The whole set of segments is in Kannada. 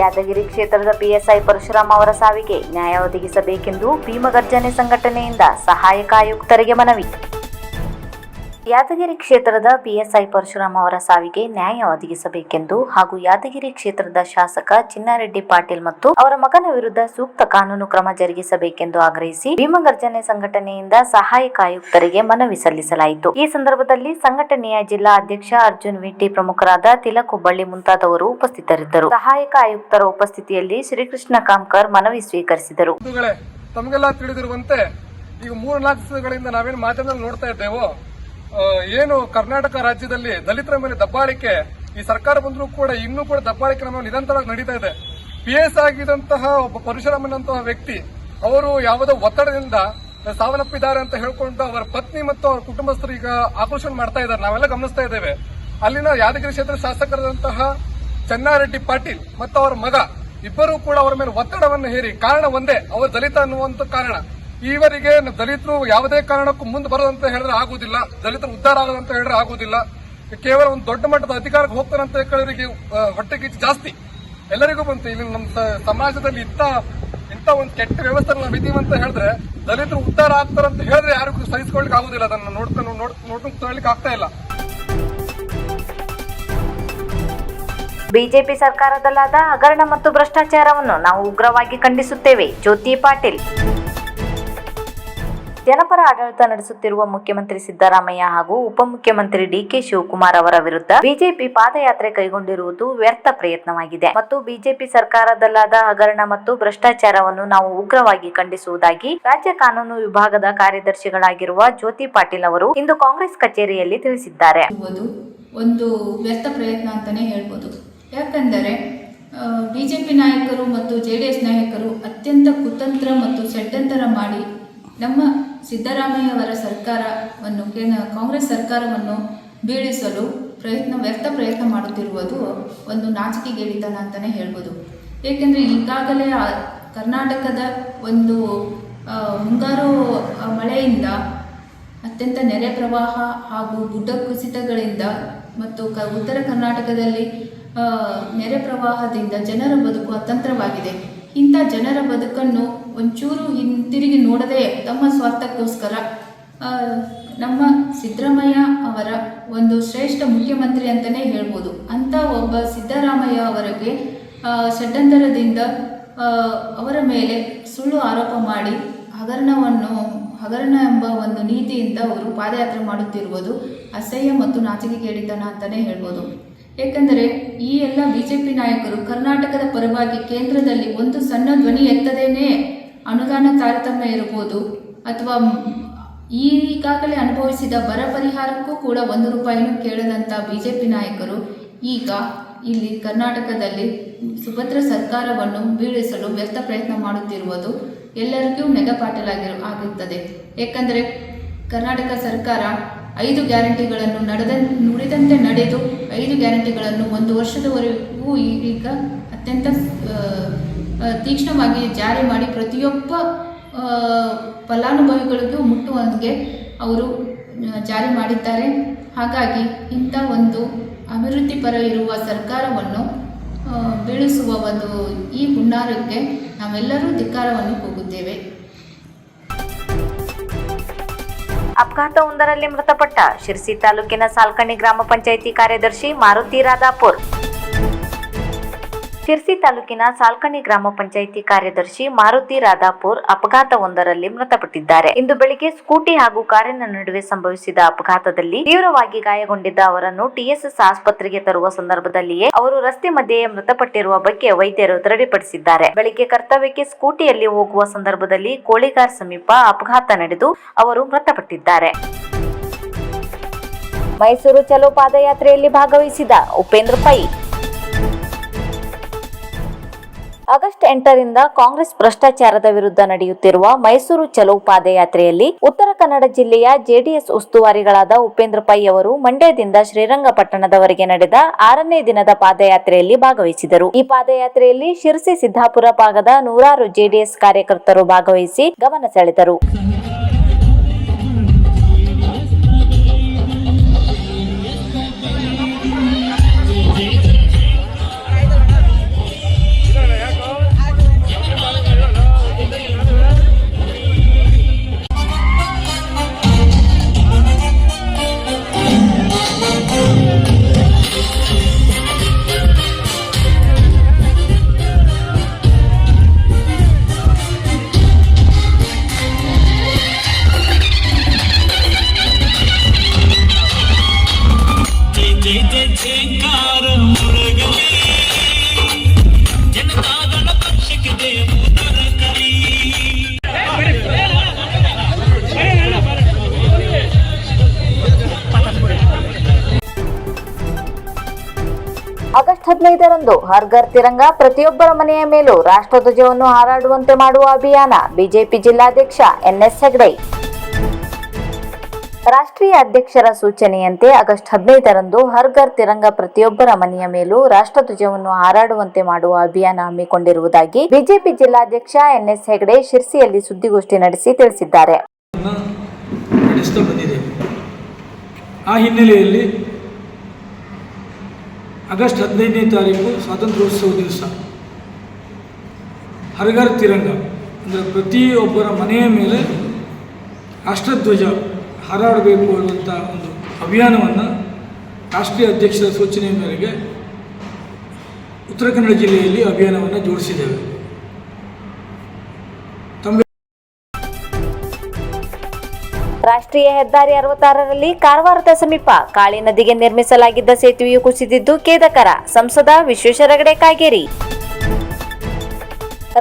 ಯಾದಗಿರಿ ಕ್ಷೇತ್ರದ ಪಿಎಸ್ಐ ಪರಶುರಾಮ್ ಅವರ ಸಾವಿಗೆ ನ್ಯಾಯ ಒದಗಿಸಬೇಕೆಂದು ಭೀಮಗರ್ಜನೆ ಸಂಘಟನೆಯಿಂದ ಸಹಾಯಕ ಆಯುಕ್ತರಿಗೆ ಮನವಿ. ಯಾದಗಿರಿ ಕ್ಷೇತ್ರದ ಪಿಎಸ್ಐ ಪರಶುರಾಮ್ ಅವರ ಸಾವಿಗೆ ನ್ಯಾಯ ಒದಗಿಸಬೇಕೆಂದು ಹಾಗೂ ಯಾದಗಿರಿ ಕ್ಷೇತ್ರದ ಶಾಸಕ ಚಿನ್ನಾರೆಡ್ಡಿ ಪಾಟೀಲ್ ಮತ್ತು ಅವರ ಮಗನ ವಿರುದ್ಧ ಸೂಕ್ತ ಕಾನೂನು ಕ್ರಮ ಜರುಗಿಸಬೇಕೆಂದು ಆಗ್ರಹಿಸಿ ಭೀಮಗರ್ಜನೆ ಸಂಘಟನೆಯಿಂದ ಸಹಾಯಕ ಆಯುಕ್ತರಿಗೆ ಮನವಿ ಸಲ್ಲಿಸಲಾಯಿತು. ಈ ಸಂದರ್ಭದಲ್ಲಿ ಸಂಘಟನೆಯ ಜಿಲ್ಲಾ ಅಧ್ಯಕ್ಷ ಅರ್ಜುನ್ ವಿಟಿ, ಪ್ರಮುಖರಾದ ತಿಲಕ್ ಹುಬ್ಬಳ್ಳಿ ಮುಂತಾದವರು ಉಪಸ್ಥಿತರಿದ್ದರು. ಸಹಾಯಕ ಆಯುಕ್ತರ ಉಪಸ್ಥಿತಿಯಲ್ಲಿ ಶ್ರೀಕೃಷ್ಣ ಕಾಮ್ಕರ್ ಮನವಿ ಸ್ವೀಕರಿಸಿದರು. ತಮಗೆಲ್ಲ ತಿಳಿದಿರುವಂತೆ ಈಗ 3-4 ದಿವಸಗಳಿಂದ ನಾವೇನು ಮಾಧ್ಯಮದಲ್ಲಿ ನೋಡ್ತಾ ಇದ್ದೇವೋ, ಏನು ಕರ್ನಾಟಕ ರಾಜ್ಯದಲ್ಲಿ ದಲಿತರ ಮೇಲೆ ದಬ್ಬಾಳಿಕೆ ಈ ಸರ್ಕಾರ ಬಂದರೂ ಕೂಡ ಇನ್ನೂ ಕೂಡ ದಬ್ಬಾಳಿಕೆ ನಮ್ಮ ನಿರಂತರವಾಗಿ ನಡೀತಾ ಇದೆ. ಪಿಎಸ್ ಆಗಿದಂತಹ ಒಬ್ಬ ಪರಶುರಾಮನಂತಹ ವ್ಯಕ್ತಿ ಅವರು ಯಾವುದೋ ಒತ್ತಡದಿಂದ ಸಾವನ್ನಪ್ಪಿದ್ದಾರೆ ಅಂತ ಹೇಳ್ಕೊಂಡು ಅವರ ಪತ್ನಿ ಮತ್ತು ಅವರ ಕುಟುಂಬಸ್ಥರು ಈಗ ಆಕ್ರೋಶ ಮಾಡ್ತಾ ಇದ್ದಾರೆ. ನಾವೆಲ್ಲ ಗಮನಿಸ್ತಾ ಇದ್ದೇವೆ. ಅಲ್ಲಿನ ಯಾದಗಿರಿ ಕ್ಷೇತ್ರ ಶಾಸಕರಾದಂತಹ ಚಿನ್ನಾರೆಡ್ಡಿ ಪಾಟೀಲ್ ಮತ್ತು ಅವರ ಮಗ ಇಬ್ಬರೂ ಕೂಡ ಅವರ ಮೇಲೆ ಒತ್ತಡವನ್ನು ಹೇರಿ, ಕಾರಣ ಒಂದೇ, ಅವರು ದಲಿತ ಅನ್ನುವಂತ ಕಾರಣ. ಈವರೆಗೆ ದಲಿತರು ಯಾವುದೇ ಕಾರಣಕ್ಕೂ ಮುಂದೆ ಬರೋದಂತ ಹೇಳಿದ್ರೆ ಆಗುವುದಿಲ್ಲ, ದಲಿತರು ಉದ್ಧಾರ ಆಗೋದಂತ ಹೇಳಿದ್ರೆ ಆಗುವುದಿಲ್ಲ. ಕೇವಲ ಒಂದು ದೊಡ್ಡ ಮಟ್ಟದ ಅಧಿಕಾರಕ್ಕೆ ಹೋಗ್ತಾರಂತ ಹೇಳಿದ್ರೆ ಹೊಟ್ಟೆಗೆ ಜಾಸ್ತಿ ಎಲ್ಲರಿಗೂ ಬಂತು. ಇಲ್ಲಿ ನಮ್ಮ ಸಮಾಜದಲ್ಲಿ ಇಂಥ ಒಂದು ಕೆಟ್ಟ ವ್ಯವಸ್ಥೆ ನಾವು ಇದೀವಿ ಅಂತ ಹೇಳಿದ್ರೆ ದಲಿತರು ಉದ್ಧಾರ ಆಗ್ತಾರಂತ ಹೇಳಿದ್ರೆ ಯಾರಿಗೂ ಸಹಿಸಿಕೊಳ್ಳಿಕ್ಕೆ ಆಗುದಿಲ್ಲ. ಅದನ್ನು ನೋಡ್ಕೊಂಡು ತೊಗೊಳ್ಳಿಕ್ಕೆ ಆಗ್ತಾ ಇಲ್ಲ. ಬಿಜೆಪಿ ಸರ್ಕಾರದಲ್ಲಾದ ಹಗರಣ ಮತ್ತು ಭ್ರಷ್ಟಾಚಾರವನ್ನು ನಾವು ಉಗ್ರವಾಗಿ ಖಂಡಿಸುತ್ತೇವೆ. ಜ್ಯೋತಿ ಪಾಟೀಲ್. ಜನಪರ ಆಡಳಿತ ನಡೆಸುತ್ತಿರುವ ಮುಖ್ಯಮಂತ್ರಿ ಸಿದ್ದರಾಮಯ್ಯ ಹಾಗೂ ಉಪಮುಖ್ಯಮಂತ್ರಿ ಡಿಕೆ ಶಿವಕುಮಾರ್ ಅವರ ವಿರುದ್ಧ ಬಿಜೆಪಿ ಪಾದಯಾತ್ರೆ ಕೈಗೊಂಡಿರುವುದು ವ್ಯರ್ಥ ಪ್ರಯತ್ನವಾಗಿದೆ ಮತ್ತು ಬಿಜೆಪಿ ಸರ್ಕಾರದಲ್ಲಾದ ಹಗರಣ ಮತ್ತು ಭ್ರಷ್ಟಾಚಾರವನ್ನು ನಾವು ಉಗ್ರವಾಗಿ ಖಂಡಿಸುವುದಾಗಿ ರಾಜ್ಯ ಕಾನೂನು ವಿಭಾಗದ ಕಾರ್ಯದರ್ಶಿಗಳಾಗಿರುವ ಜ್ಯೋತಿ ಪಾಟೀಲ್ ಅವರು ಇಂದು ಕಾಂಗ್ರೆಸ್ ಕಚೇರಿಯಲ್ಲಿ ತಿಳಿಸಿದ್ದಾರೆ. ಒಂದು ವ್ಯರ್ಥ ಪ್ರಯತ್ನ ಅಂತಾನೆ ಹೇಳ್ಬೋದು. ಯಾಕಂದರೆ ಬಿಜೆಪಿ ನಾಯಕರು ಮತ್ತು ಜೆಡಿಎಸ್ ನಾಯಕರು ಅತ್ಯಂತ ಕುತಂತ್ರ ಮತ್ತು ಷಡ್ಯಂತರ ಮಾಡಿ ನಮ್ಮ ಸಿದ್ದರಾಮಯ್ಯ ಅವರ ಸರ್ಕಾರವನ್ನು ಕಾಂಗ್ರೆಸ್ ಸರ್ಕಾರವನ್ನು ಬೀಳಿಸಲು ವ್ಯರ್ಥ ಪ್ರಯತ್ನ ಮಾಡುತ್ತಿರುವುದು ಒಂದು ನಾಚಿಕೆಗೇಡಿತನ ಅಂತಲೇ ಹೇಳ್ಬೋದು. ಏಕೆಂದರೆ ಈಗಾಗಲೇ ಕರ್ನಾಟಕದ ಒಂದು ಮುಂಗಾರು ಮಳೆಯಿಂದ ಅತ್ಯಂತ ನೆರೆ ಪ್ರವಾಹ ಹಾಗೂ ಗುಡ್ಡ ಕುಸಿತಗಳಿಂದ ಮತ್ತು ಉತ್ತರ ಕರ್ನಾಟಕದಲ್ಲಿ ನೆರೆ ಪ್ರವಾಹದಿಂದ ಜನರ ಬದುಕು ಅತಂತ್ರವಾಗಿದೆ. ಇಂಥ ಜನರ ಬದುಕನ್ನು ಒಂಚೂರು ಹಿಂತಿರುಗಿ ನೋಡದೆ ತಮ್ಮ ಸ್ವಾರ್ಥಕ್ಕೋಸ್ಕರ ನಮ್ಮ ಸಿದ್ದರಾಮಯ್ಯ ಅವರ ಒಂದು ಶ್ರೇಷ್ಠ ಮುಖ್ಯಮಂತ್ರಿ ಅಂತಲೇ ಹೇಳ್ಬೋದು. ಅಂಥ ಒಬ್ಬ ಸಿದ್ದರಾಮಯ್ಯ ಅವರಿಗೆ ಷಡ್ಯಂತರದಿಂದ ಅವರ ಮೇಲೆ ಸುಳ್ಳು ಆರೋಪ ಮಾಡಿ ಹಗರಣ ಎಂಬ ಒಂದು ನೀತಿಯಿಂದ ಅವರು ಪಾದಯಾತ್ರೆ ಮಾಡುತ್ತಿರುವುದು ಅಸಹ್ಯ ಮತ್ತು ನಾಚಿಕೆಗೇಡಿತನ ಅಂತಲೇ ಹೇಳ್ಬೋದು. ಏಕೆಂದರೆ ಈ ಎಲ್ಲ ಬಿಜೆಪಿ ನಾಯಕರು ಕರ್ನಾಟಕದ ಪರವಾಗಿ ಕೇಂದ್ರದಲ್ಲಿ ಒಂದು ಸಣ್ಣ ಧ್ವನಿ ಎತ್ತದೇನೆ ಅನುದಾನ ತಾರತಮ್ಯ ಇರಬಹುದು ಅಥವಾ ಈಗಾಗಲೇ ಅನುಭವಿಸಿದ ಬರ ಪರಿಹಾರಕ್ಕೂ ಕೂಡ 1 ರೂಪಾಯಿನೂ ಕೇಳದಂಥ ಬಿಜೆಪಿ ನಾಯಕರು ಈಗ ಇಲ್ಲಿ ಕರ್ನಾಟಕದಲ್ಲಿ ಸುಭದ್ರ ಸರ್ಕಾರವನ್ನು ಬೀಳಿಸಲು ವ್ಯರ್ಥ ಪ್ರಯತ್ನ ಮಾಡುತ್ತಿರುವುದು ಎಲ್ಲರಿಗೂ ನೆಗಪಾಟಲಾಗಿರುತ್ತದೆ. ಏಕೆಂದರೆ ಕರ್ನಾಟಕ ಸರ್ಕಾರ 5 ಗ್ಯಾರಂಟಿಗಳನ್ನು ನುಡಿದಂತೆ ನಡೆದು 5 ಗ್ಯಾರಂಟಿಗಳನ್ನು 1 ವರ್ಷದವರೆಗೂ ಈಗ ಅತ್ಯಂತ ತೀಕ್ಷ್ಣವಾಗಿ ಜಾರಿ ಮಾಡಿ ಪ್ರತಿಯೊಬ್ಬ ಫಲಾನುಭವಿಗಳಿಗೂ ಮುಟ್ಟುವಂಗೆ ಅವರು ಜಾರಿ ಮಾಡಿದ್ದಾರೆ. ಹಾಗಾಗಿ ಇಂಥ ಒಂದು ಅಭಿವೃದ್ಧಿ ಪರ ಇರುವ ಸರ್ಕಾರವನ್ನು ಬೀಳಿಸುವ ಒಂದು ಈ ಹುನ್ನಾರಕ್ಕೆ ನಾವೆಲ್ಲರೂ ಧಿಕ್ಕಾರವನ್ನು ಕೂಗುತ್ತೇವೆ. ಅಪಘಾತವೊಂದರಲ್ಲಿ ಮೃತಪಟ್ಟ ಶಿರ್ಸಿ ತಾಲೂಕಿನ ಸಾಲ್ಕಣಿ ಗ್ರಾಮ ಪಂಚಾಯಿತಿ ಕಾರ್ಯದರ್ಶಿ ಮಾರುತಿ ರಾಧಾಪುರ್. ಶಿರ್ಸಿ ತಾಲೂಕಿನ ಸಾಲ್ಕಣಿ ಗ್ರಾಮ ಪಂಚಾಯಿತಿ ಕಾರ್ಯದರ್ಶಿ ಮಾರುತಿ ರಾಧಾಪುರ್ ಅಪಘಾತವೊಂದರಲ್ಲಿ ಮೃತಪಟ್ಟಿದ್ದಾರೆ. ಇಂದು ಬೆಳಿಗ್ಗೆ ಸ್ಕೂಟಿ ಹಾಗೂ ಕಾರಿನ ನಡುವೆ ಸಂಭವಿಸಿದ ಅಪಘಾತದಲ್ಲಿ ತೀವ್ರವಾಗಿ ಗಾಯಗೊಂಡಿದ್ದ ಅವರನ್ನು ಟಿಎಸ್ಎಸ್ ಆಸ್ಪತ್ರೆಗೆ ತರುವ ಸಂದರ್ಭದಲ್ಲಿಯೇ ಅವರು ರಸ್ತೆ ಮಧ್ಯೆಯೇ ಮೃತಪಟ್ಟಿರುವ ಬಗ್ಗೆ ವೈದ್ಯರು ದೃಢಪಡಿಸಿದ್ದಾರೆ. ಬೆಳಿಗ್ಗೆ ಕರ್ತವ್ಯಕ್ಕೆ ಸ್ಕೂಟಿಯಲ್ಲಿ ಹೋಗುವ ಸಂದರ್ಭದಲ್ಲಿ ಕೋಳಿಗಾರ್ ಸಮೀಪ ಅಪಘಾತ ನಡೆದು ಅವರು ಮೃತಪಟ್ಟಿದ್ದಾರೆ. ಮೈಸೂರು ಚಲೋ ಪಾದಯಾತ್ರೆಯಲ್ಲಿ ಭಾಗವಹಿಸಿದ ಉಪೇಂದ್ರ ಪೈ. ಆಗಸ್ಟ್ 8ರಿಂದ ಕಾಂಗ್ರೆಸ್ ಭ್ರಷ್ಟಾಚಾರದ ವಿರುದ್ಧ ನಡೆಯುತ್ತಿರುವ ಮೈಸೂರು ಚಲೋ ಪಾದಯಾತ್ರೆಯಲ್ಲಿ ಉತ್ತರ ಕನ್ನಡ ಜಿಲ್ಲೆಯ ಜೆಡಿಎಸ್ ಉಸ್ತುವಾರಿಗಳಾದ ಉಪೇಂದ್ರ ಪೈ ಅವರು ಮಂಡ್ಯದಿಂದ ಶ್ರೀರಂಗಪಟ್ಟಣದವರೆಗೆ ನಡೆದ 6ನೇ ದಿನದ ಪಾದಯಾತ್ರೆಯಲ್ಲಿ ಭಾಗವಹಿಸಿದರು. ಈ ಪಾದಯಾತ್ರೆಯಲ್ಲಿ ಶಿರಸಿ ಸಿದ್ದಾಪುರ ಭಾಗದ ನೂರಾರು ಜೆಡಿಎಸ್ ಕಾರ್ಯಕರ್ತರು ಭಾಗವಹಿಸಿ ಗಮನ ಸೆಳೆದರು. 15ರಂದು ಹರ್ ಘರ್ ತಿರಂಗ ಪ್ರತಿಯೊಬ್ಬರ ಮನೆಯ ಮೇಲೂ ರಾಷ್ಟ್ರಧ್ವಜವನ್ನು ಹಾರಾಡುವಂತೆ ಮಾಡುವ ಅಭಿಯಾನ ಬಿಜೆಪಿ ಜಿಲ್ಲಾಧ್ಯಕ್ಷ ಎನ್ಎಸ್ ಹೆಗ್ಡೆ. ರಾಷ್ಟ್ರೀಯ ಅಧ್ಯಕ್ಷರ ಸೂಚನೆಯಂತೆ ಆಗಸ್ಟ್ 15ರಂದು ಹರ್ ಘರ್ ತಿರಂಗ ಪ್ರತಿಯೊಬ್ಬರ ಮನೆಯ ಮೇಲೂ ರಾಷ್ಟ್ರಧ್ವಜವನ್ನು ಹಾರಾಡುವಂತೆ ಮಾಡುವ ಅಭಿಯಾನ ಹಮ್ಮಿಕೊಂಡಿರುವುದಾಗಿ ಬಿಜೆಪಿ ಜಿಲ್ಲಾಧ್ಯಕ್ಷ ಎನ್ಎಸ್ ಹೆಗ್ಡೆ ಶಿರ್ಸಿಯಲ್ಲಿ ಸುದ್ದಿಗೋಷ್ಠಿ ನಡೆಸಿ ತಿಳಿಸಿದ್ದಾರೆ. ಆ ಹಿನ್ನೆಲೆಯಲ್ಲಿ ಆಗಸ್ಟ್ 15ನೇ ತಾರೀಕು ಸ್ವಾತಂತ್ರ್ಯೋತ್ಸವ ದಿವಸ ಹರ್ ಘರ್ ತಿರಂಗ ಅಂದರೆ ಪ್ರತಿಯೊಬ್ಬರ ಮನೆಯ ಮೇಲೆ ರಾಷ್ಟ್ರಧ್ವಜ ಹಾರಾಡಬೇಕು ಅನ್ನುವಂಥ ಒಂದು ಅಭಿಯಾನವನ್ನು ರಾಷ್ಟ್ರೀಯ ಅಧ್ಯಕ್ಷರ ಸೂಚನೆಯ ಮೇರೆಗೆ ಉತ್ತರ ಕನ್ನಡ ಜಿಲ್ಲೆಯಲ್ಲಿ ಅಭಿಯಾನವನ್ನು ಜೋಡಿಸಿದ್ದೇವೆ. ರಾಷ್ಟ್ರೀಯ ಹೆದ್ದಾರಿ 66ರಲ್ಲಿ ಕಾರವಾರದ ಸಮೀಪ ಕಾಳಿ ನದಿಗೆ ನಿರ್ಮಿಸಲಾಗಿದ್ದ ಸೇತುವೆಯು ಕುಸಿದಿದ್ದು ಖೇದಕರ. ಸಂಸದ ವಿಶ್ವೇಶ್ವರ ಹೆಗಡೆ ಕಾಗೇರಿ.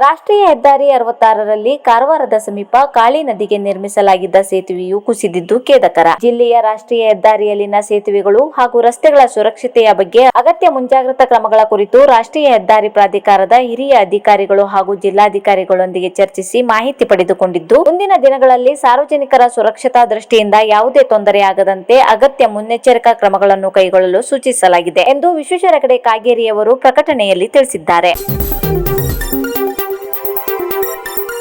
ರಾಷ್ಟ್ರೀಯ ಹೆದ್ದಾರಿ 66ರಲ್ಲಿ ಕಾರವಾರದ ಸಮೀಪ ಕಾಳಿ ನದಿಗೆ ನಿರ್ಮಿಸಲಾಗಿದ್ದ ಸೇತುವೆಯು ಕುಸಿದಿದ್ದು ಖೇದಕರ. ಜಿಲ್ಲೆಯ ರಾಷ್ಟ್ರೀಯ ಹೆದ್ದಾರಿಯಲ್ಲಿನ ಸೇತುವೆಗಳು ಹಾಗೂ ರಸ್ತೆಗಳ ಸುರಕ್ಷತೆಯ ಬಗ್ಗೆ ಅಗತ್ಯ ಮುಂಜಾಗ್ರತಾ ಕ್ರಮಗಳ ಕುರಿತು ರಾಷ್ಟ್ರೀಯ ಹೆದ್ದಾರಿ ಪ್ರಾಧಿಕಾರದ ಹಿರಿಯ ಅಧಿಕಾರಿಗಳು ಹಾಗೂ ಜಿಲ್ಲಾಧಿಕಾರಿಗಳೊಂದಿಗೆ ಚರ್ಚಿಸಿ ಮಾಹಿತಿ ಪಡೆದುಕೊಂಡಿದ್ದು, ಮುಂದಿನ ದಿನಗಳಲ್ಲಿ ಸಾರ್ವಜನಿಕರ ಸುರಕ್ಷತಾ ದೃಷ್ಟಿಯಿಂದ ಯಾವುದೇ ತೊಂದರೆಯಾಗದಂತೆ ಅಗತ್ಯ ಮುನ್ನೆಚ್ಚರಿಕಾ ಕ್ರಮಗಳನ್ನು ಕೈಗೊಳ್ಳಲು ಸೂಚಿಸಲಾಗಿದೆ ಎಂದು ವಿಶ್ವೇಶ್ವರ ಹೆಗಡೆ ಕಾಗೇರಿಯವರು ಪ್ರಕಟಣೆಯಲ್ಲಿ ತಿಳಿಸಿದ್ದಾರೆ.